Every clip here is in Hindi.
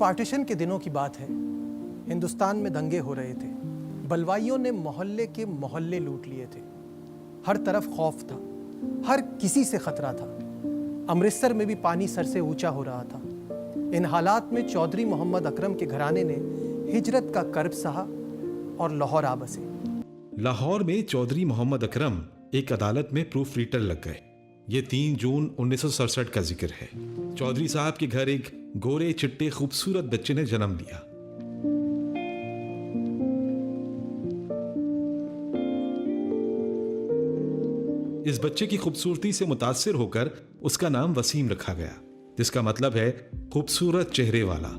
पार्टीशन के दिनों की बात है। हिंदुस्तान में दंगे हो रहे थे। बलवाइयों ने मोहल्ले के मोहल्ले लूट लिए थे। हर तरफ खौफ था, हर किसी से खतरा था। अमृतसर में भी पानी सर से ऊंचा हो रहा था। इन हालात में चौधरी मोहम्मद अकरम के घराने ने हिजरत का कर्ब सहा और लाहौर आ बसे। लाहौर में चौधरी मोहम्मद अकरम एक अदालत में प्रूफ रीडर लग गए। ये 3 जून 1967 का जिक्र है। चौधरी साहब के घर एक गोरे चिट्टे खूबसूरत बच्चे ने जन्म लिया। इस बच्चे की खूबसूरती से मुतासिर होकर उसका नाम वसीम रखा गया, जिसका मतलब है खूबसूरत चेहरे वाला।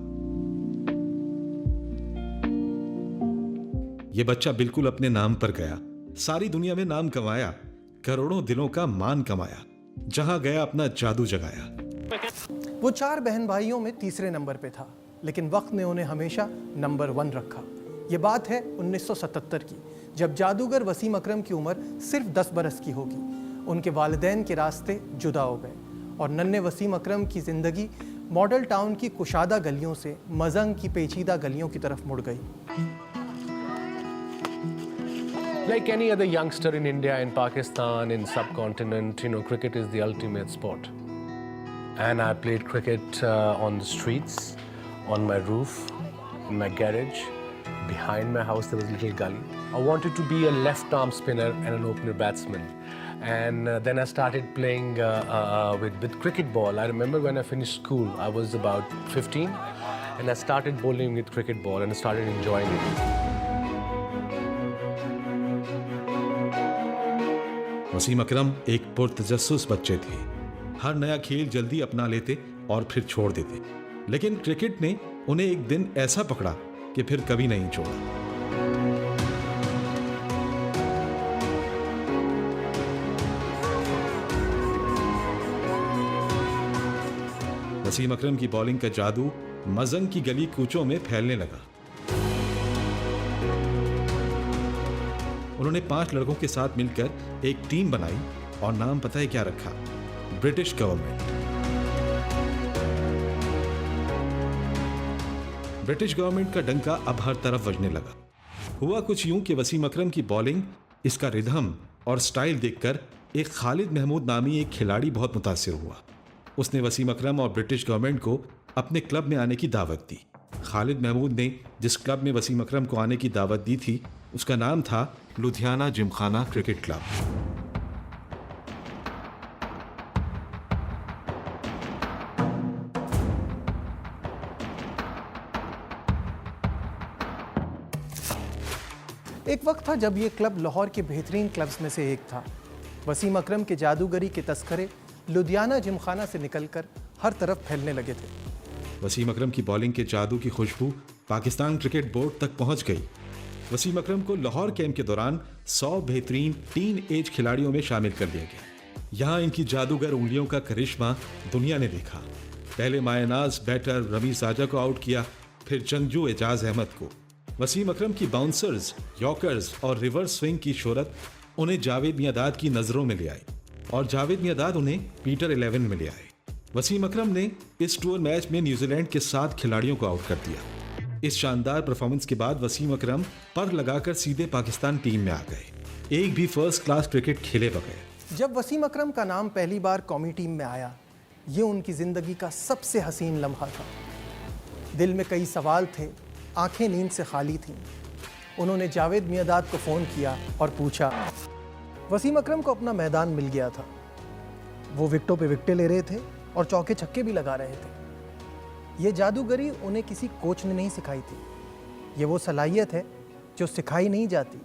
यह बच्चा बिल्कुल अपने नाम पर गया, सारी दुनिया में नाम कमाया, करोड़ों दिलों का मान कमाया, जहां गया अपना जादू जगाया। वो 4 बहन भाइयों में तीसरे नंबर पे था, लेकिन वक्त ने उन्हें हमेशा नंबर 1 रखा। ये बात है 1977 की, जब जादूगर वसीम अकरम की उम्र सिर्फ 10 बरस की होगी। उनके वालिदैन के रास्ते जुदा हो गए और नन्हे वसीम अकरम की जिंदगी मॉडल टाउन की कुशादा गलियों से मजंग की पेचीदा गलियों की तरफ मुड़ गई। Like any other youngster in India, in Pakistan, in subcontinent, cricket is the ultimate sport. And I played cricket on the streets, on my roof, in my garage. Behind my house there was a little gully. I wanted to be a left arm spinner and an opener batsman. And then I started playing with cricket ball. I remember when I finished school, I was about 15 and I started bowling with cricket ball and I started enjoying it. Wasim अकरम एक पुरतजस्सुस बच्चे थे। हर नया खेल जल्दी अपना लेते और फिर छोड़ देते, लेकिन क्रिकेट ने उन्हें एक दिन ऐसा पकड़ा कि फिर कभी नहीं छोड़ा। वसीम अकरम की बॉलिंग का जादू मजंग की गली कूचों में फैलने लगा। उन्होंने 5 लड़कों के साथ मिलकर एक टीम बनाई और नाम पता है क्या रखा? British government. ब्रिटिश गवर्नमेंट का डंका अब हर तरफ बजने लगा। हुआ कुछ यूं कि वसीम अकरम की बॉलिंग, इसका रिदम और स्टाइल देखकर एक खालिद महमूद नामी एक खिलाड़ी बहुत मुतासिर हुआ। उसने वसीम अकरम और ब्रिटिश गवर्नमेंट को अपने क्लब में आने की दावत दी। खालिद महमूद ने जिस क्लब में वसीम अकरम को आने की दावत दी थी, उसका नाम था लुधियाना जिमखाना क्रिकेट क्लब। एक वक्त था जब यह क्लब लाहौर के बेहतरीन क्लब्स में से एक था। वसीम अकरम के जादूगरी के तस्करे लुधियाना जिमखाना से निकलकर हर तरफ फैलने लगे थे। वसीम अकरम की बॉलिंग के जादू की खुशबू पाकिस्तान क्रिकेट बोर्ड तक पहुंच गई। वसीम अकरम को लाहौर कैंप के दौरान 100 बेहतरीन टीन एज खिलाड़ियों में शामिल कर दिया गया। यहाँ इनकी जादूगर उंगलियों का करिश्मा दुनिया ने देखा। पहले मायनाज बैटर रमीज साजा को आउट किया, फिर जंगजू एजाज अहमद को। वसीम अकरम की बाउंसर्स, यॉर्कर्स और रिवर्स स्विंग की शोहरत उन्हें जावेद मियांदाद की नजरों में ले आई और जावेद मियांदाद उन्हें पीटर 11 में ले आए। वसीम अकरम ने इस टूर मैच में न्यूजीलैंड के 7 खिलाड़ियों को आउट कर दिया। इस शानदार परफॉर्मेंस के बाद वसीम अकरम पर लगाकर सीधे पाकिस्तान टीम में आ गए, एक भी फर्स्ट क्लास क्रिकेट खेले बगैर। जब वसीम अकरम का नाम पहली बार कौमी टीम में आया, ये उनकी जिंदगी का सबसे हसीन लम्हा था। दिल में कई सवाल थे, आंखें नींद से खाली थीं। उन्होंने जावेद मियांदाद को फ़ोन किया और पूछा। वसीम अकरम को अपना मैदान मिल गया था। वो विकेटों पे विकेटें ले रहे थे और चौके छक्के भी लगा रहे थे। ये जादूगरी उन्हें किसी कोच ने नहीं सिखाई थी। ये वो सलाहियत है जो सिखाई नहीं जाती,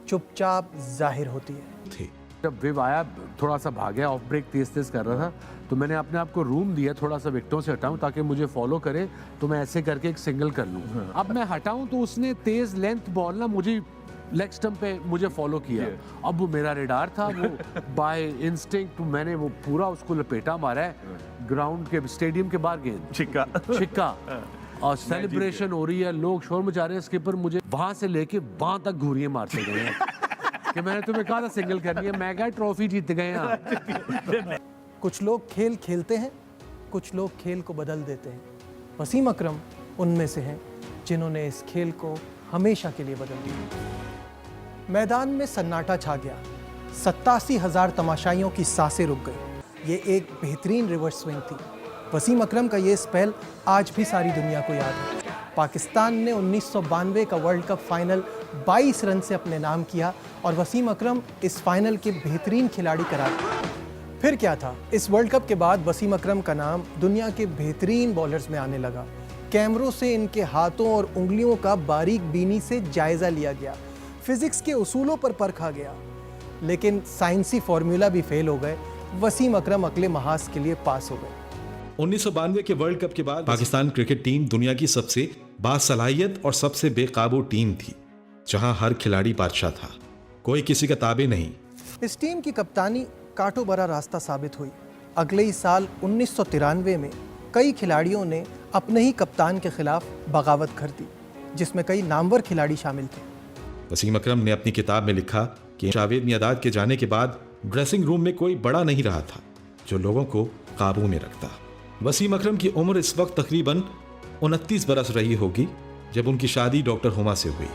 चुपचाप जाहिर होती है। जब वेव आया, थोड़ा सा भागया, ऑफ ब्रेक तेज कर रहा था, तो मैंने अपने आप को रूम दिया थोड़ा सा विकेटों से हटाऊं ताकि मुझे फॉलो करे, तो मैं ऐसे करके एक सिंगल कर लूं। अब मैं हटाऊं तो उसने तेज लेंथ बॉल ना मुझे लेग स्टंप पे मुझे फॉलो किया। अब वो मेरा रेडार था, वो बाय इंस्टिंक्ट मैंने वो पूरा उसको लपेटा मारा है ग्राउंड के, स्टेडियम के बाहर गेंद छिक्का और सेलिब्रेशन हो रही है, लोग शोर मचा रहे हैं। स्किपर मुझे वहां से लेके वहां तक घूरियां मारते गए हैं कि मैंने तुम्हें कहा था सिंगल करनी है। मैं क्या ट्रॉफी जीत गए हैं। कुछ लोग खेल खेलते हैं, कुछ लोग खेल को बदल देते हैं। वसीम अकरम उनमें से हैं जिन्होंने इस खेल को हमेशा के लिए बदल दिया। मैदान में सन्नाटा छा गया, 87,000 तमाशाइयों की सांसें रुक गई। ये एक बेहतरीन रिवर्स स्विंग थी। वसीम अकरम का ये स्पेल आज भी सारी दुनिया को याद है। पाकिस्तान ने 1992 का वर्ल्ड कप फाइनल 22 रन से अपने नाम किया और वसीम अकरम इस फाइनल के बेहतरीन खिलाड़ी करार पाए। फिर क्या था, इस वर्ल्ड कप के बाद वसीम अकरम का नाम दुनिया के बेहतरीन बॉलर्स में आने लगा। कैमरों से इनके हाथों और उंगलियों का बारीक बीनी से जायजा लिया गया, फिजिक्स के उसूलों पर परखा गया, लेकिन साइंसी फॉर्मूला भी फेल हो गए। वसीम अकरम अगले महाज के लिए पास हो गए। 1992 के वर्ल्ड कप के बाद पाकिस्तान क्रिकेट टीम दुनिया की सबसे बासलाहियत और सबसे बेकाबू टीम थी, जहां हर खिलाड़ी बादशाह था, कोई किसी का ताबे नहीं। इस टीम की कप्तानी कांटो भरा रास्ता साबित हुई। अगले ही साल 1993 में कई खिलाड़ियों ने अपने ही कप्तान के खिलाफ बगावत कर दी, जिसमें कई नामवर खिलाड़ी शामिल थे। वसीम अकरम ने अपनी किताब में लिखा कि जावेद मियांदाद के जाने के बाद ड्रेसिंग रूम में कोई बड़ा नहीं रहा था जो लोगों को काबू में रखता। वसीम अकरम की उम्र इस वक्त तकरीबन 29 बरस रही होगी जब उनकी शादी डॉक्टर हुमा से हुई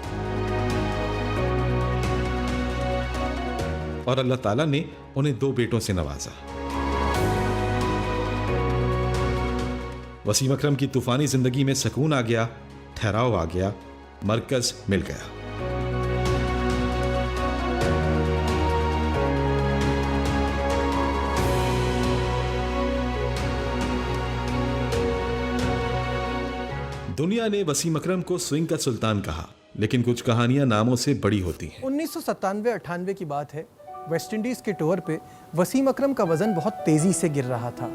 और अल्लाह ताला ने उन्हें 2 बेटों से नवाजा। वसीम अकरम की तूफानी जिंदगी में सुकून आ गया, ठहराव आ गया, मरकज मिल गया। दुनिया ने वसीम अकरम को स्विंग का सुल्तान कहा, लेकिन कुछ कहानियां नामों से बड़ी होती हैं। 1997-98 की बात है। वेस्ट इंडीज के टूर पे वसीम अकरम का वजन बहुत तेजी से गिर रहा था।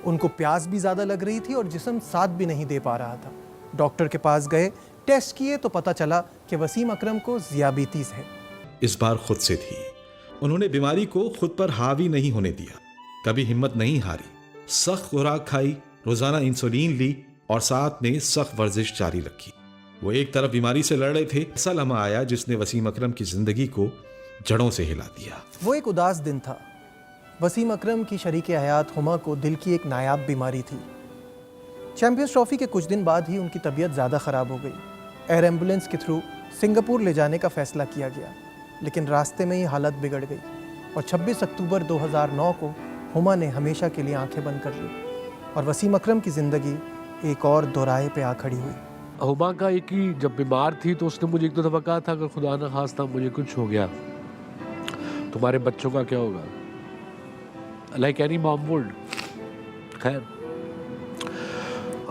उनको प्यास भी ज्यादा लग रही थी और जिस्म साथ भी नहीं दे पा रहा था। डॉक्टर के पास गए, टेस्ट किए तो पता चला कि वसीम अकरम को ज़ियाबीतीस है। इस बार खुद से थी। उन्होंने बीमारी को खुद पर हावी नहीं होने दिया, कभी हिम्मत नहीं हारी, सख्त खुराक खाई, रोजाना इंसुलिन ली और साथ में सख्त वर्जिश जारी रखी। वो एक तरफ बीमारी से लड़ रहे थे, ऐसा लम्हा आया जिसने वसीम अकरम की जिंदगी को जड़ों से हिला दिया। वो एक उदास दिन था। वसीम अकरम की शरीके हयात हुमा को दिल की एक नायाब बीमारी थी। चैंपियंस ट्रॉफी के कुछ दिन बाद ही उनकी तबीयत ज़्यादा ख़राब हो गई। एयर एम्बुलेंस के थ्रू सिंगापुर ले जाने का फैसला किया गया, लेकिन रास्ते में ही हालत बिगड़ गई और 26 अक्टूबर 2009 को हुमा ने हमेशा के लिए आंखें बंद कर ली और वसीम अकरम की ज़िंदगी एक और दोराहे पे आ खड़ी हुई। हुमा का एक ही जब बीमार थी तो उसने मुझे 1-2 दफ़ा कहा था अगर खुदा न खास्ता मुझे कुछ हो गया तुम्हारे बच्चों का क्या होगा, लाइक एनी मॉम वुड। खैर,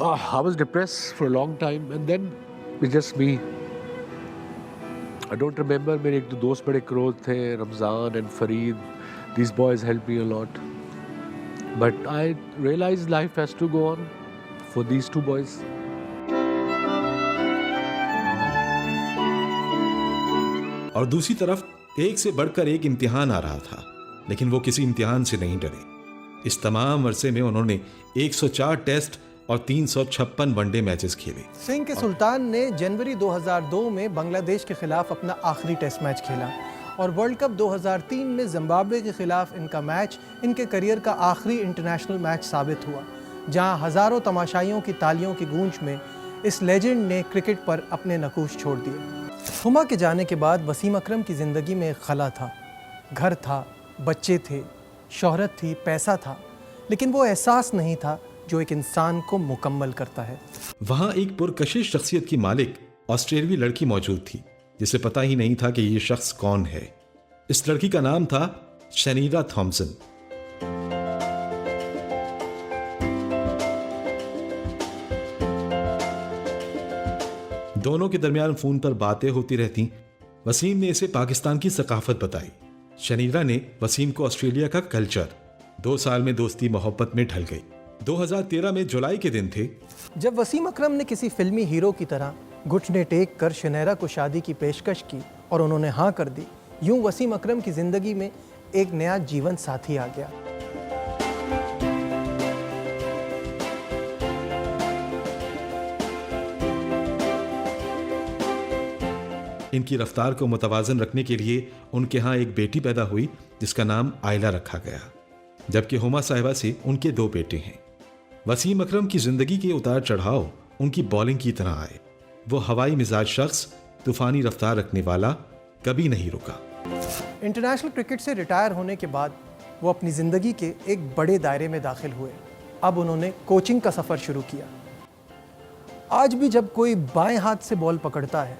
I was depressed for a long time and then it's just me. I don't remember, मेरे एक दो दोस्त बड़े क्लोज थे, Ramzan and Farid. These boys helped me a lot. But I realized life has to go on for these two boys. और दूसरी तरफ एक से बढ़कर एक इम्तिहान आ रहा था, लेकिन वो किसी इम्तिहान से नहीं डरे। इस तमाम अरसे में उन्होंने 104 टेस्ट और 356 वनडे मैचेस खेले। सिंह के सुल्तान ने जनवरी 2002 में बांग्लादेश के खिलाफ अपना आखिरी टेस्ट मैच खेला और वर्ल्ड कप 2003 में जिम्बाब्वे के खिलाफ इनका मैच इनके करियर का आखिरी इंटरनेशनल मैच साबित हुआ, जहां हज़ारों तमाशाइयों की तालियों की गूंज में इस लेजेंड ने क्रिकेट पर अपने नकूश छोड़ दिए। हुमा के जाने के बाद वसीम अकरम की ज़िंदगी में एक खला था, घर था, बच्चे थे, शोहरत थी, पैसा था, लेकिन वो एहसास नहीं था जो एक इंसान को मुकम्मल करता है। वहां एक पुरकशिश शख्सियत की मालिक ऑस्ट्रेलियाई लड़की मौजूद थी जिसे पता ही नहीं था कि ये शख्स कौन है। इस लड़की का नाम था शनीरा थॉम्सन। दोनों के दरमियान फोन पर बातें होती रहती। वसीम ने इसे पाकिस्तान की सकाफत बताई। शनीरा ने वसीम को ऑस्ट्रेलिया का कल्चर। 2 साल में दोस्ती मोहब्बत में ढल गई। 2013 में जुलाई के दिन थे जब वसीम अकरम ने किसी फिल्मी हीरो की तरह घुटने टेक कर शनीरा को शादी की पेशकश की और उन्होंने हाँ कर दी। यूं वसीम अकरम की जिंदगी में एक नया जीवन साथी आ गया। इनकी रफ्तार को मुतवाजन रखने के लिए उनके यहाँ एक बेटी पैदा हुई जिसका नाम आयला रखा गया, जबकि हुमा साहिबा से उनके 2 बेटे हैं। वसीम अकरम की जिंदगी के उतार चढ़ाव उनकी बॉलिंग की तरह आए। वो हवाई मिजाज शख्स, तूफानी रफ्तार रखने वाला, कभी नहीं रुका। इंटरनेशनल क्रिकेट से रिटायर होने के बाद वो अपनी ज़िंदगी के एक बड़े दायरे में दाखिल हुए। अब उन्होंने कोचिंग का सफ़र शुरू किया। आज भी जब कोई बाएं हाथ से बॉल पकड़ता है,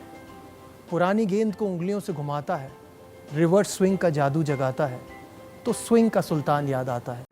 पुरानी गेंद को उंगलियों से घुमाता है, रिवर्स स्विंग का जादू जगाता है, तो स्विंग का सुल्तान याद आता है।